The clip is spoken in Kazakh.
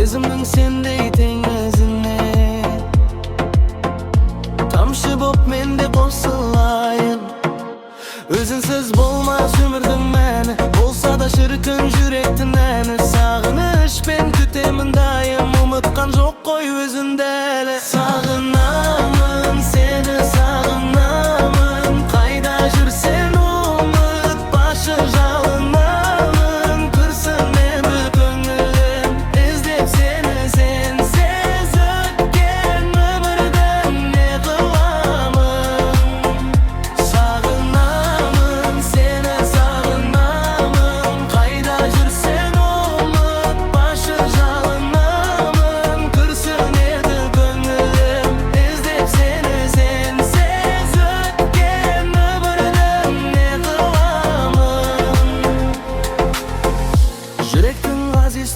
Сезімнің сендей теңізіне тамшы боп мен де қосылайын. Өзінсіз болмас өмірдің мәні, болса да шіркін жүректің әні. Сағынышпен күтемін дайым, ұмытқан жоқ қой өзіңді әлі. Сағынамын сені, сағынамын, қайда жүрсен ұмытпашы жалынамын. Күрсінеді көңілім, іздеп сені, сенсіз өткен өмірді не қыламын. Сағынамын сені, сағынамын, қайда жүрсен ұмытпашы жалынамын. Күрсінеді көңілім, іздеп сені, сенсіз өткен өмірді не қыламын. Жүректің ғазиз